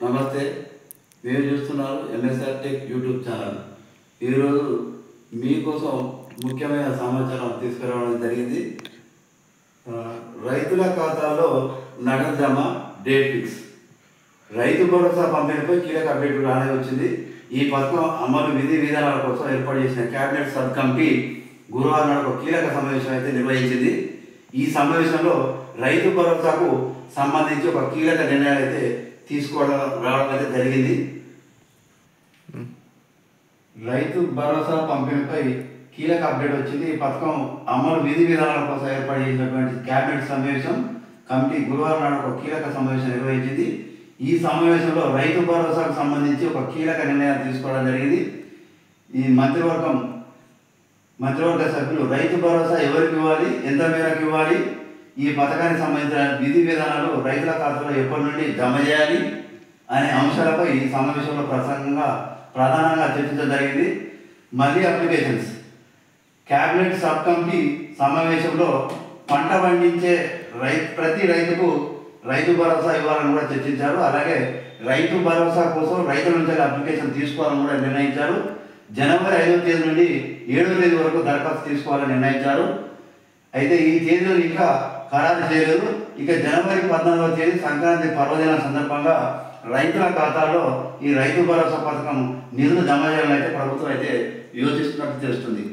నమస్తే. మీరు చూస్తున్నారు ఎన్ఎస్ఆర్ టెక్ యూట్యూబ్ ఛానల్. ఈరోజు మీకోసం ముఖ్యమైన సమాచారం తీసుకురావడం జరిగింది. రైతుల ఖాతాలో నగదు జమ డేట్ ఫిక్స్. రైతు భరోసా పంపిణీపై కీలక అప్డేట్ రానే వచ్చింది. ఈ పథకం అమలు విధి విధానాల కోసం ఏర్పాటు చేసిన కేబినెట్ సబ్ కమిటీ గురువారం నాడు ఒక కీలక సమావేశం అయితే నిర్వహించింది. ఈ సమావేశంలో రైతు భరోసాకు సంబంధించి ఒక కీలక నిర్ణయాలు అయితే రావడం అయితే జరిగింది. రైతు భరోసా పంపిణీపై కీలక అప్డేట్ వచ్చింది. ఈ పథకం అమలు విధి విధానాల కోసం ఏర్పాటు చేసినటువంటి కేబినెట్ సమావేశం కమిటీ గురువారం నాడు ఒక కీలక సమావేశం నిర్వహించింది. ఈ సమావేశంలో రైతు భరోసాకు సంబంధించి ఒక కీలక నిర్ణయాలు తీసుకోవడం జరిగింది. ఈ మంత్రివర్గ సభ్యులు రైతు భరోసా ఎవరికి ఇవ్వాలి, ఎంత మేరకు ఇవ్వాలి, ఈ పథకానికి సంబంధించిన విధి విధానాలు రైతుల ఖాతాలో ఎప్పటి నుండి జమ చేయాలి అనే అంశాలపై ఈ సమావేశంలో ప్రధానంగా చర్చించడం జరిగింది. మళ్ళీ అప్లికేషన్స్ క్యాబినెట్ సబ్ కమిటీ సమావేశంలో పంట పండించే ప్రతి రైతుకు రైతు భరోసా ఇవ్వాలని కూడా చర్చించారు. అలాగే రైతు భరోసా కోసం రైతుల నుంచి అప్లికేషన్ తీసుకోవాలని కూడా నిర్ణయించారు. జనవరి 5వ తేదీ నుండి 7వ తేదీ వరకు దరఖాస్తు తీసుకోవాలని నిర్ణయించారు. అయితే ఈ తేదీలు ఇంకా ఖరారు చేయలేదు. ఇక జనవరి 14వ తేదీ సంక్రాంతి పర్వదినం సందర్భంగా రైతుల ఖాతాలో ఈ రైతు భరోసా పథకం నిధులు జమ చేయాలని అయితే ప్రభుత్వం అయితే యోచిస్తున్నట్టు తెలుస్తుంది.